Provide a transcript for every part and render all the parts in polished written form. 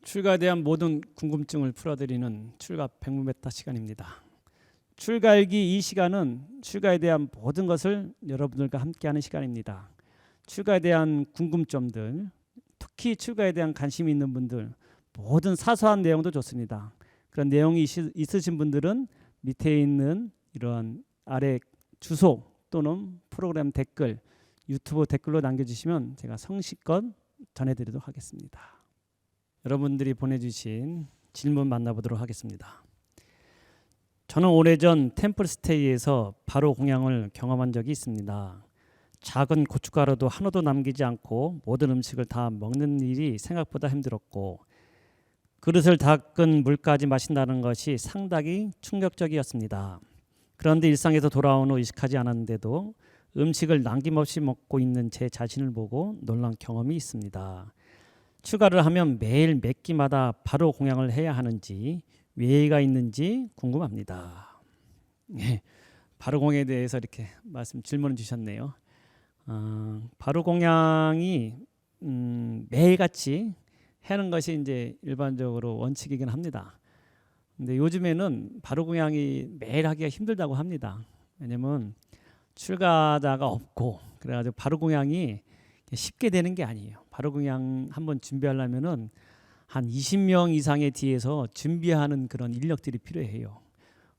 출가에 대한 모든 궁금증을 풀어드리는 출가 백문베타 시간입니다. 출가일기 이 시간은 출가에 대한 모든 것을 여러분들과 함께하는 시간입니다. 출가에 대한 궁금점들, 특히 출가에 대한 관심이 있는 분들, 모든 사소한 내용도 좋습니다. 그런 내용이 있으신 분들은 밑에 있는 이런 아래 주소 또는 프로그램 댓글, 유튜브 댓글로 남겨주시면 제가 성실껏 전해드리도록 하겠습니다. 여러분들이 보내주신 질문 만나보도록 하겠습니다. 저는 오래전 템플스테이에서 바로 공양을 경험한 적이 있습니다. 작은 고춧가루도 하나도 남기지 않고 모든 음식을 다 먹는 일이 생각보다 힘들었고, 그릇을 닦은 물까지 마신다는 것이 상당히 충격적이었습니다. 그런데 일상에서 돌아온 후 의식하지 않았는데도 음식을 남김없이 먹고 있는 제 자신을 보고 놀란 경험이 있습니다. 출가를 하면 매일 몇 끼마다 바로 공양을 해야 하는지 예의가 있는지 궁금합니다. 바로 공양에 대해서 이렇게 질문을 주셨네요. 바로 공양이 매일같이 하는 것이 이제 일반적으로 원칙이긴 합니다. 근데 요즘에는 바로 공양이 매일 하기가 힘들다고 합니다. 왜냐면 출가자가 없고 그래가지고 바로 공양이 쉽게 되는 게 아니에요. 바로 공양 한번 준비하려면은 한 20명 이상의 뒤에서 준비하는 그런 인력들이 필요해요.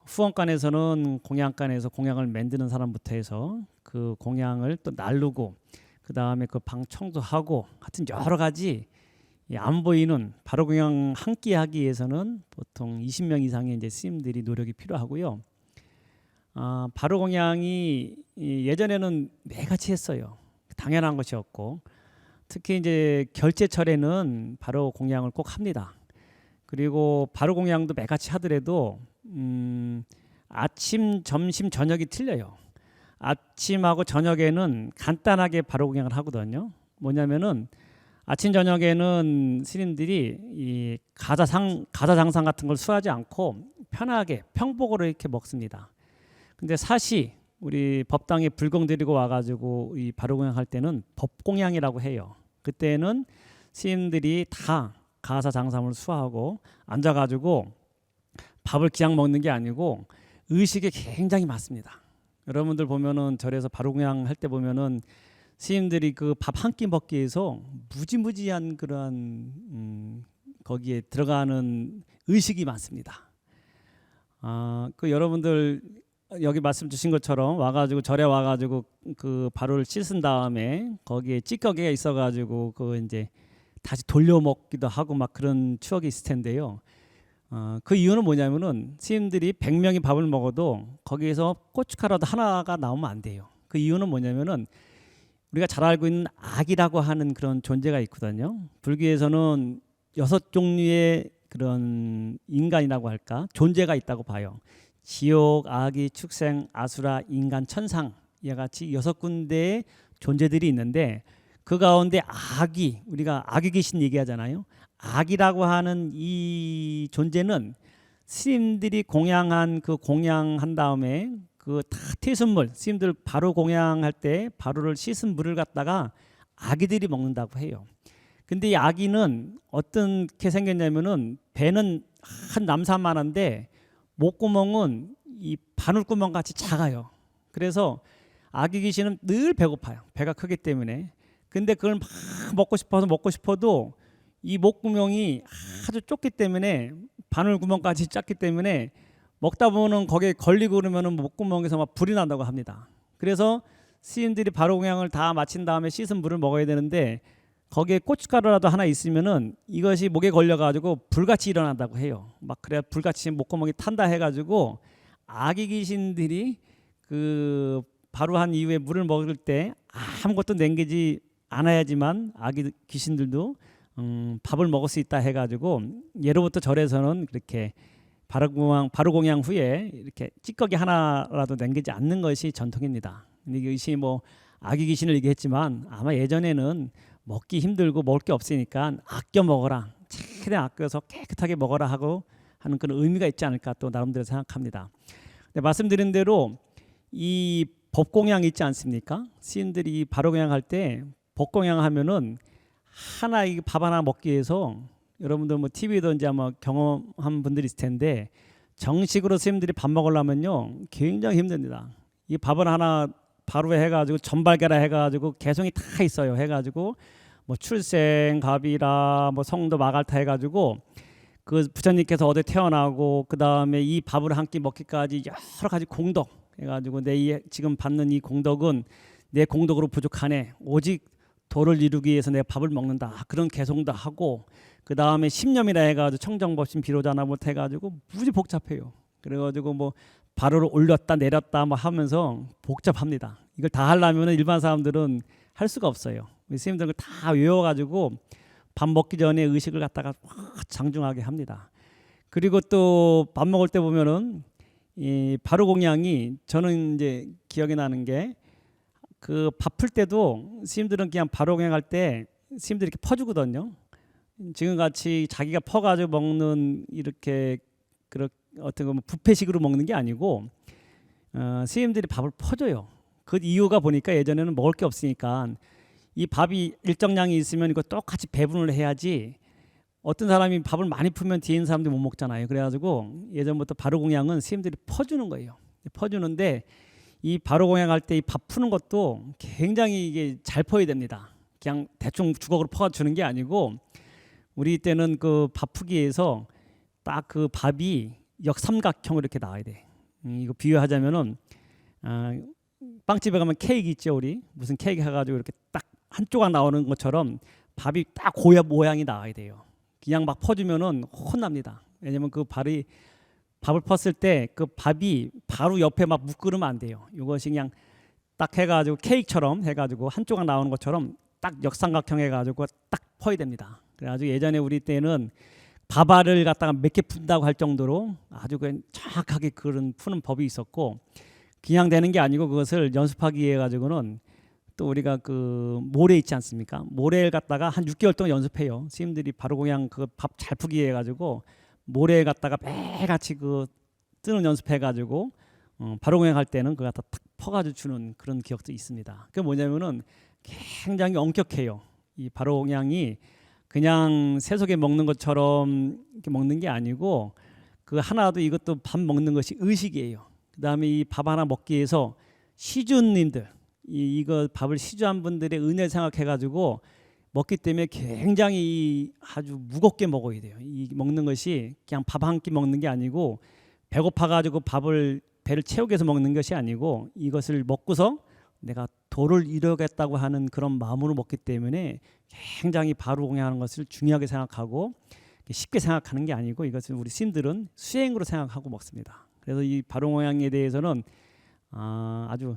후원관에서는 공양관에서 공양을 만드는 사람부터 해서 그 공양을 또 나르고 그 다음에 그 방 청소하고 하여튼 여러 가지 안 보이는 바로 공양 한 끼 하기 위해서는 보통 20명 이상의 이제 스님들이 노력이 필요하고요. 바로 공양이 예전에는 매같이 했어요. 당연한 것이었고, 특히 이제 결제철에는 바로 공양을 꼭 합니다. 그리고 바로 공양도 매같이 하더라도 아침, 점심, 저녁이 틀려요. 아침하고 저녁에는 간단하게 바로 공양을 하거든요. 뭐냐면은 아침 저녁에는 스님들이 이 가자장상 같은 걸 수하지 않고 편하게 평복으로 이렇게 먹습니다. 근데 사시 우리 법당에 불공 드리고 와가지고 이 바로공양 할 때는 법공양이라고 해요. 그때는 스님들이 다 가사장삼을 수하고 앉아가지고 밥을 그냥 먹는 게 아니고 의식이 굉장히 많습니다. 여러분들 보면은 절에서 바로공양 할 때 보면은 스님들이 그 밥 한 끼 먹기 위해서 무지무지한 그러한 거기에 들어가는 의식이 많습니다. 그 여러분들 여기 말씀 주신 것처럼 와가지고 절에 와가지고 그 바로를 씻은 다음에 거기에 찌꺼기가 있어가지고 그 이제 다시 돌려 먹기도 하고 막 그런 추억이 있을 텐데요. 그 이유는 뭐냐면은 스님들이 100명이 밥을 먹어도 거기에서 고춧가루도 하나가 나오면 안 돼요. 그 이유는 뭐냐면은 우리가 잘 알고 있는 악이라고 하는 그런 존재가 있거든요. 불교에서는 6종류의 그런 인간이라고 할까 존재가 있다고 봐요. 지옥, 아기, 축생, 아수라, 인간, 천상 이와 같이 6군데의 존재들이 있는데 그 가운데 악이 우리가 악의 귀신 얘기하잖아요. 악이라고 하는 이 존재는 스님들이 공양한 그 공양한 다음에 그 다 퇴순물 스님들 바로 공양할 때 바로를 씻은 물을 갖다가 아기들이 먹는다고 해요. 근데 이 아기는 어떻게 생겼냐면은 배는 한 남산만한데 목구멍은 이 바늘구멍 같이 작아요. 그래서 아기 귀신은 늘 배고파요. 배가 크기 때문에. 근데 그걸 막 먹고 싶어도 이 목구멍이 아주 좁기 때문에 바늘구멍까지 작기 때문에 먹다 보면 거기에 걸리고 그러면은 목구멍에서 막 불이 난다고 합니다. 그래서 스님들이 바로 공양을 다 마친 다음에 씻은 물을 먹어야 되는데 거기에 고춧가루라도 하나 있으면은 이것이 목에 걸려가지고 불같이 일어난다고 해요. 막 그래야 불같이 목구멍이 탄다 해가지고 아기 귀신들이 그 바로 한 이후에 물을 먹을 때 아무것도 남기지 않아야지만 아기 귀신들도 밥을 먹을 수 있다 해가지고 예로부터 절에서는 그렇게 바로 공양 후에 이렇게 찌꺼기 하나라도 남기지 않는 것이 전통입니다. 근데 이것이 뭐 아기 귀신을 얘기했지만 아마 예전에는 먹기 힘들고 먹을 게 없으니까 아껴 먹어라, 최대한 아껴서 깨끗하게 먹어라 하고 하는 그런 의미가 있지 않을까 또 나름대로 생각합니다. 근데 말씀드린 대로 이 법공양 있지 않습니까? 시인들이 바로 공양할 때 법공양 하면은 밥 하나 먹기 위해서 여러분들 뭐 TV도 이제 아마 경험한 분들이 있을 텐데 정식으로 스님들이 밥 먹으려면요 굉장히 힘듭니다. 이 밥을 하나 바로 해가지고 전발계라 해가지고 개성이 다 있어요. 해가지고 뭐 출생갑이라 뭐 성도 마갈타 해가지고 그 부처님께서 어디 태어나고 그 다음에 이 밥을 한 끼 먹기까지 여러 가지 공덕 해가지고 내 지금 받는 이 공덕은 내 공덕으로 부족하네. 오직 도를 이루기 위해서 내가 밥을 먹는다. 그런 개성도 하고 그 다음에 십념이라 해가지고 청정법신 비로자나부터 해가지고 무지 복잡해요. 그래가지고 뭐 발을 올렸다 내렸다 뭐 하면서 복잡합니다. 이걸 다 하려면 일반 사람들은 할 수가 없어요. 스님들은 다 외워가지고 밥 먹기 전에 의식을 갖다가 장중하게 합니다. 그리고 또 밥 먹을 때 보면은 이 바로공양이 저는 이제 기억이 나는 게 그 밥 풀 때도 스님들은 그냥 바로공양할 때 스님들이 이렇게 퍼주거든요. 지금 같이 자기가 퍼가지고 먹는 이렇게 그런 어떤 거 뷔페식으로 먹는 게 아니고 스님들이 밥을 퍼줘요. 그 이유가 보니까 예전에는 먹을 게 없으니까 이 밥이 일정량이 있으면 이거 똑같이 배분을 해야지 어떤 사람이 밥을 많이 풀면 뒤에 있는 사람들이 못 먹잖아요. 그래가지고 예전부터 바로공양은 스님들이 퍼주는 거예요. 퍼주는데 이 바로공양할 때 이 밥 푸는 것도 굉장히 이게 잘 퍼야 됩니다. 그냥 대충 주걱으로 퍼 주는 게 아니고 우리 때는 그 밥 푸기에서 딱 그 밥이 역삼각형으로 이렇게 나와야 돼. 이거 비유하자면은 빵집에 가면 케이크 있죠. 우리 무슨 케이크 해가지고 이렇게 딱 한 조각 나오는 것처럼 밥이 딱 고야 모양이 나와야 돼요. 그냥 막 퍼주면은 혼납니다. 왜냐면 그 밥을 펐을 때 그 밥이 바로 옆에 막 묶으면 안 돼요. 이것이 그냥 딱 해가지고 케이크처럼 해가지고 한 조각 나오는 것처럼 딱 역삼각형 해가지고 딱 퍼야 됩니다. 그래가지고 예전에 우리 때는 밥알을 갖다가 몇 개 푼다고 할 정도로 아주 그냥 정확하게 그런 푸는 법이 있었고 그냥 되는 게 아니고 그것을 연습하기 위해 가지고는 또 우리가 그 모래 있지 않습니까? 모래를 갖다가 한 6개월 동안 연습해요. 스님들이 바로공양 그 밥 잘 푸기 위해 가지고 모래에 갖다가 매같이 그 뜨는 연습해 가지고 바로공양 할 때는 그거 갖다 탁 퍼가지고 주는 그런 기억도 있습니다. 그게 뭐냐면은 굉장히 엄격해요. 이 바로공양이 그냥 세속에 먹는 것처럼 이렇게 먹는 게 아니고 그 하나도 이것도 밥 먹는 것이 의식이에요. 그다음에 이 밥 하나 먹기 위해서 시주님들 이거 밥을 시주한 분들의 은혜 생각해가지고 먹기 때문에 굉장히 아주 무겁게 먹어야 돼요. 이 먹는 것이 그냥 밥 한 끼 먹는 게 아니고 배고파가지고 배를 채우기 위해서 먹는 것이 아니고 이것을 먹고서 내가 도를 이루겠다고 하는 그런 마음으로 먹기 때문에 굉장히 바로공양하는 것을 중요하게 생각하고 쉽게 생각하는 게 아니고 이것을 우리 스님들은 수행으로 생각하고 먹습니다. 그래서 이 바로공양에 대해서는 아주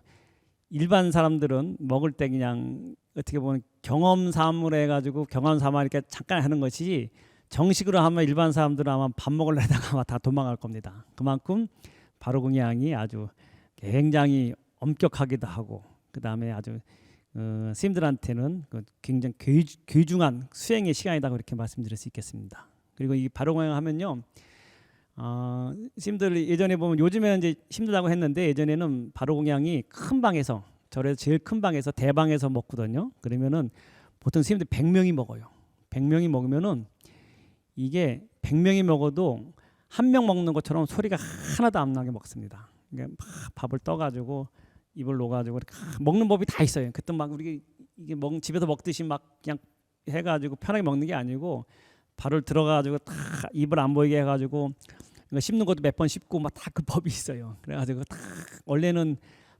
일반 사람들은 먹을 때 그냥 어떻게 보면 경험 삼으로 해가지고 경험 삼아 이렇게 잠깐 하는 것이 정식으로 하면 일반 사람들은 아마 밥 먹으려다가 아마 다 도망갈 겁니다. 그만큼 바로공양이 아주 굉장히 엄격하기도 하고 그 다음에 아주 스님들한테는 굉장히 귀중한 수행의 시간이라고 이렇게 말씀드릴 수 있겠습니다. 그리고 이 바로공양 하면요, 스님들 예전에 보면 요즘에는 이제 힘들다고 했는데 예전에는 바로공양이 큰 방에서 절에서 제일 큰 방에서 대방에서 먹거든요. 그러면은 보통 스님들 100명이 먹어요. 100명이 먹으면은 이게 100명이 먹어도 한 명 먹는 것처럼 소리가 하나도 안 나게 먹습니다. 그러니까 막 밥을 떠가지고 입을 놓아가지고 먹는 법이 다 있어요. 그때 막 우리 이게 집에서 먹듯이 막 그냥 해가지고 편하게 먹는 게 아니고 발을 들어가지고 다 입을 안 보이게 해가지고 씹는 것도 몇 번 씹고 막 다 그 법이 있어요. 그래가지고 다 원래는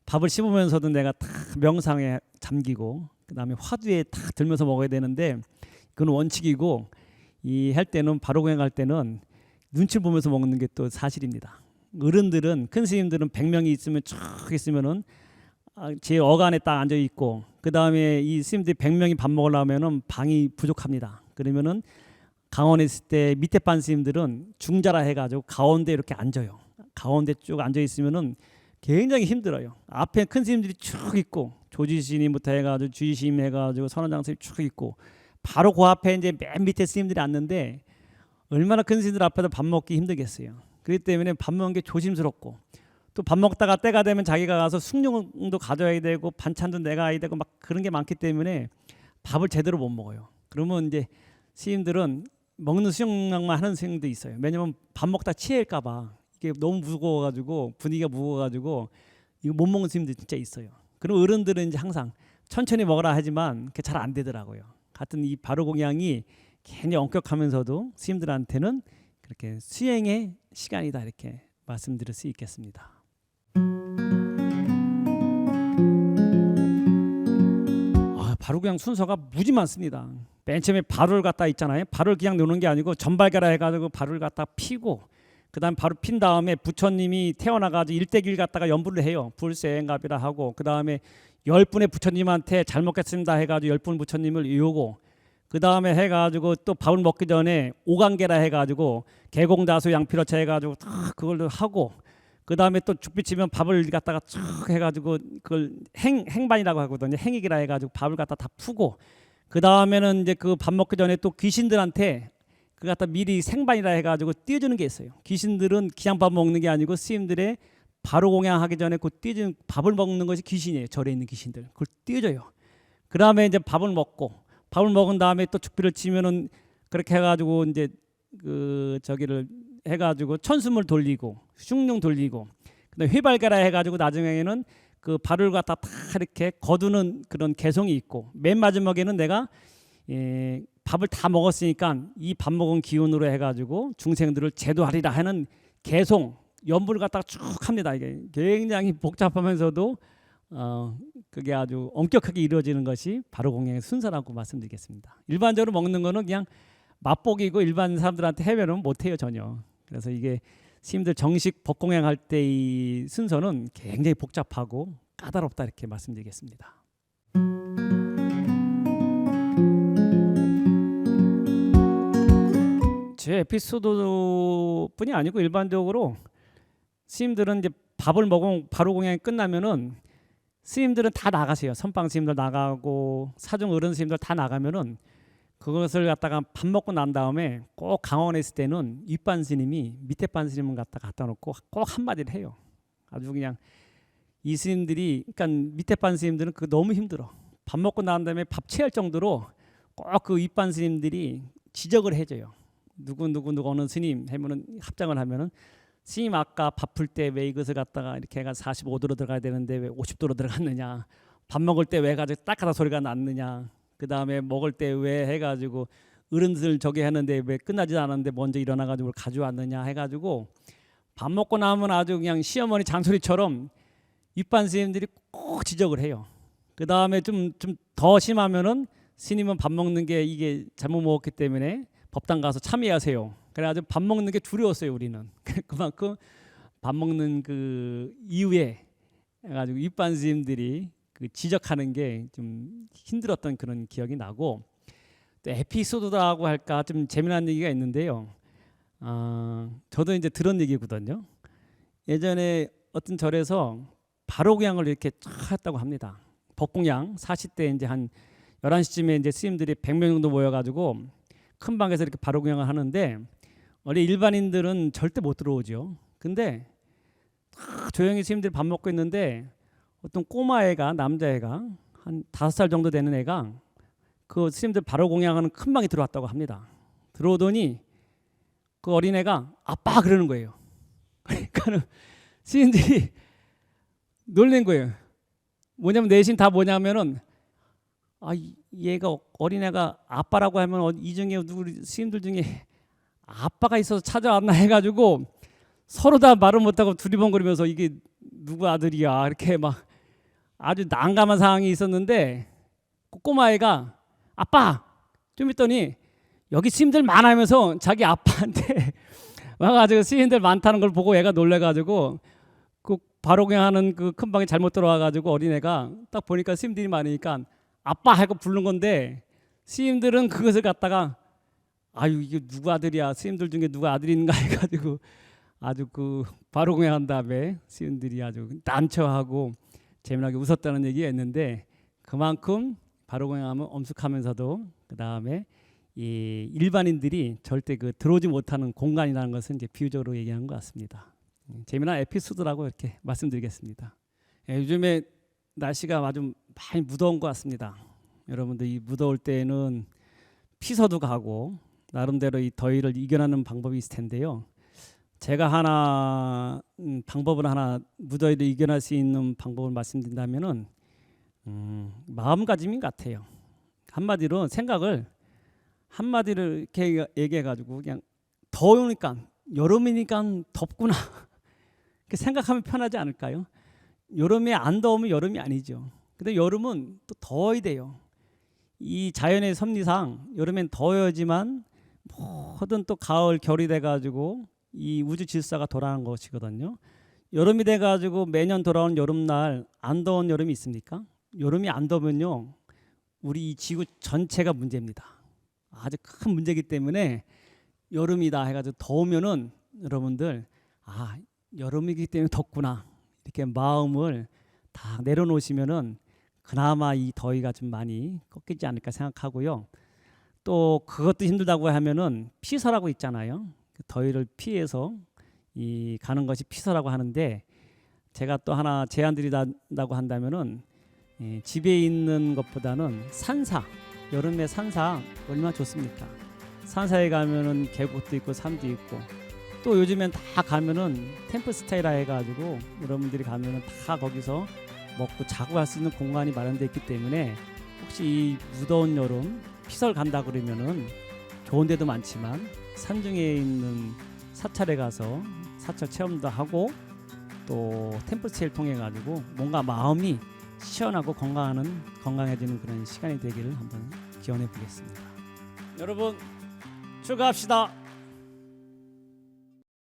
밥을 씹으면서도 내가 다 명상에 잠기고 그다음에 화두에 다 들면서 먹어야 되는데 그건 원칙이고 이 할 때는 바로공양 할 때는 눈치를 보면서 먹는 게 또 사실입니다. 어른들은 큰 스님들은 100명이 있으면 쭉 있으면은 제 어간에 딱 앉아 있고 그 다음에 이 스님들이 100명이 밥 먹으려면은 방이 부족합니다. 그러면은 강원에 있을 때 밑에 반 스님들은 중자라 해가지고 가운데 이렇게 앉아요. 가운데 쭉 앉아 있으면은 굉장히 힘들어요. 앞에 큰 스님들이 쭉 있고 조지스님부터 해가지고 주의심 해가지고 선원장 스님 쭉 있고 바로 그 앞에 이제 맨 밑에 스님들이 앉는데 얼마나 큰 스님들 앞에서 밥 먹기 힘들겠어요. 그렇기 때문에 밥 먹는 게 조심스럽고 또 밥 먹다가 때가 되면 자기가 가서 숭늉도 가져야 되고 반찬도 내가 해야 되고 막 그런 게 많기 때문에 밥을 제대로 못 먹어요. 그러면 이제 스님들은 먹는 수영만 하는 선생님도 있어요. 왜냐면 밥 먹다 취할까봐 이게 너무 무거워가지고 분위기가 무거워가지고 이거 못 먹는 선생님도 진짜 있어요. 그럼 어른들은 이제 항상 천천히 먹으라 하지만 그게 잘 안 되더라고요. 같은 이 발효공양이 굉장히 엄격하면서도 스님들한테는 그렇게 수행의 시간이다 이렇게 말씀드릴 수 있겠습니다. 발효공양 순서가 무지 많습니다. 맨 처음에 발효를 갖다 있잖아요. 발효를 그냥 놓는 게 아니고 전발가라 해가지고 발효를 갖다 피고 그다음 바로 핀 다음에 부처님이 태어나가지고 일대기를 갖다가 연부를 해요. 불세행갑이라 하고 그다음에 10분의 부처님한테 잘 먹겠습니다 해가지고 10분 부처님을 이오고 그다음에 해가지고 또 밥을 먹기 전에 오간계라 해가지고 개공다수 양피러차 해가지고 다 그걸로 하고 그다음에 또 죽비치면 밥을 갖다가 쭉 해가지고 그걸 행반이라고 하거든요. 행익이라 해가지고 밥을 갖다 다 푸고 그다음에는 이제 그 밥 먹기 전에 또 귀신들한테 그 갖다 미리 생반이라 해가지고 띄워주는 게 있어요. 귀신들은 그냥 밥 먹는 게 아니고 스님들의 바로 공양하기 전에 그 띄워주는 밥을 먹는 것이 귀신이에요. 절에 있는 귀신들 그걸 띄워줘요. 그 다음에 이제 밥을 먹은 다음에 또 죽비를 치면은 그렇게 해가지고 이제 그 저기를 해가지고 천숨을 돌리고 흉룡 돌리고 그다음에 휘발가라 해가지고 나중에는 그 발을 갖다 다 이렇게 거두는 그런 개성이 있고 맨 마지막에는 내가 밥을 다 먹었으니까 이 밥 먹은 기운으로 해가지고 중생들을 제도하리라 하는 개송 연부를 갖다가 쭉 합니다. 이게 굉장히 복잡하면서도 그게 아주 엄격하게 이루어지는 것이 바로 공양의 순서라고 말씀드리겠습니다. 일반적으로 먹는 거는 그냥 맛보기고 일반 사람들한테 해외는 못해요 전혀. 그래서 이게 스님들 정식 법공양할 때 이 순서는 굉장히 복잡하고 까다롭다 이렇게 말씀드리겠습니다. 제 에피소드뿐이 아니고 일반적으로 스님들은 이제 밥을 먹으면 바로 공양이 끝나면은 스님들은 다 나가세요. 선방 스님들 나가고 사중 어른 스님들 다 나가면은 그것을 갖다가 밥 먹고 난 다음에 꼭 강원에 있을 때는 윗반 스님이 밑에 반 스님을 갖다 놓고 꼭 한마디를 해요. 아주 그냥 이 스님들이 그러니까 밑에 반 스님들은 그 너무 힘들어. 밥 먹고 난 다음에 밥 취할 정도로 꼭 그 윗반 스님들이 지적을 해줘요. 누구 어느 스님 하면은 합장을 하면은 스님 아까 밥 풀 때 왜 이것을 갖다가 이렇게 해가 45도로 들어가야 되는데 왜 50도로 들어갔느냐. 밥 먹을 때 왜 가지고 딱하다 소리가 났느냐. 그 다음에 먹을 때 왜 해가지고 어른들 저기 했는데 왜 끝나지 않았는데 먼저 일어나가지고 가져왔느냐 해가지고 밥 먹고 나면 아주 그냥 시어머니 잔소리처럼 윗반 스님들이 꼭 지적을 해요. 그 다음에 좀 더 심하면은 스님은 밥 먹는 게 이게 잘못 먹었기 때문에 법당 가서 참여하세요. 그래가지고 밥 먹는 게 두려웠어요 우리는. 그만큼 밥 먹는 그 이후에 해가지고 윗반 스님들이 그 지적하는 게 좀 힘들었던 그런 기억이 나고 또 에피소드라고 할까 좀 재미난 얘기가 있는데요. 저도 이제 들은 얘기거든요. 예전에 어떤 절에서 바로공양을 이렇게 쫙 했다고 합니다. 법공양 40대 이제 한 11시쯤에 이제 스님들이 100명 정도 모여가지고 큰 방에서 이렇게 바로공양을 하는데 우리 일반인들은 절대 못 들어오죠. 근데 조용히 스님들이 밥 먹고 있는데 어떤 꼬마애가 남자애가 한 5살 정도 되는 애가 그 스님들 바로 공양하는 큰 방에 들어왔다고 합니다. 들어오더니 그 어린애가 아빠 그러는 거예요. 그러니까는 스님들이 놀란 거예요. 뭐냐면 내신 다 뭐냐면은 얘가 어린애가 아빠라고 하면 이 중에 누구 스님들 중에 아빠가 있어서 찾아왔나 해가지고 서로 다 말을 못하고 두리번거리면서 이게 누구 아들이야 이렇게 막 아주 난감한 상황이 있었는데 그 꼬마애가 아빠 좀 있더니 여기 스님들 많아면서 자기 아빠한테 와가지고 스님들 많다는 걸 보고 애가 놀래가지고 그 바로 그냥 하는 그 큰 방에 잘못 들어와가지고 어린애가 딱 보니까 스님들이 많으니까 아빠 하고 부른 건데 스님들은 그것을 갖다가 아유 이게 누구 아들이야 스님들 중에 누가 아들이 있는가 해가지고 아주 그 바로 그냥 한 다음에 스님들이 아주 난처하고 재미나게 웃었다는 얘기가 있는데 그만큼 바로 공양하면 엄숙하면서도 그 다음에 이 일반인들이 절대 그 들어오지 못하는 공간이라는 것은 이제 비유적으로 얘기한 것 같습니다. 재미난 에피소드라고 이렇게 말씀드리겠습니다. 요즘에 날씨가 아주 많이 무더운 것 같습니다. 여러분들 이 무더울 때는 피서도 가고 나름대로 이 더위를 이겨내는 방법이 있을 텐데요. 제가 하나 방법을 하나 무더위를 이겨낼 수 있는 방법을 말씀드린다면은 마음가짐인 것 같아요. 한마디로 생각을 한마디를 이렇게 얘기해가지고 그냥 더우니까 여름이니까 덥구나 이렇게 생각하면 편하지 않을까요? 여름에 안 더우면 여름이 아니죠. 근데 여름은 또 더워야 돼요. 이 자연의 섭리상 여름엔 더워야지만 모든 또 가을 겨울이 돼가지고 이 우주 질서가 돌아가는 것이거든요. 여름이 돼가지고 매년 돌아오는 여름날 안 더운 여름이 있습니까? 여름이 안 더우면요 우리 이 지구 전체가 문제입니다. 아주 큰 문제이기 때문에 여름이다 해가지고 더우면은 여러분들 여름이기 때문에 덥구나 이렇게 마음을 다 내려놓으시면은 그나마 이 더위가 좀 많이 꺾이지 않을까 생각하고요. 또 그것도 힘들다고 하면은 피서라고 있잖아요. 그 더위를 피해서 이 가는 것이 피서라고 하는데 제가 또 하나 제안 드린다고 한다면은 집에 있는 것보다는 산사, 여름에 산사 얼마나 좋습니까? 산사에 가면은 계곡도 있고 산도 있고 또 요즘엔 다 가면은 템플 스테이라 해가지고 여러분들이 가면은 다 거기서 먹고 자고 할 수 있는 공간이 마련되어 있기 때문에 혹시 이 무더운 여름 피서를 간다 그러면은 좋은 데도 많지만 산중에 있는 사찰에 가서 사찰 체험도 하고 또 템플 스테이를 통해 가지고 뭔가 마음이 시원하고 건강해지는 그런 시간이 되기를 한번 기원해 보겠습니다. 여러분 출가합시다.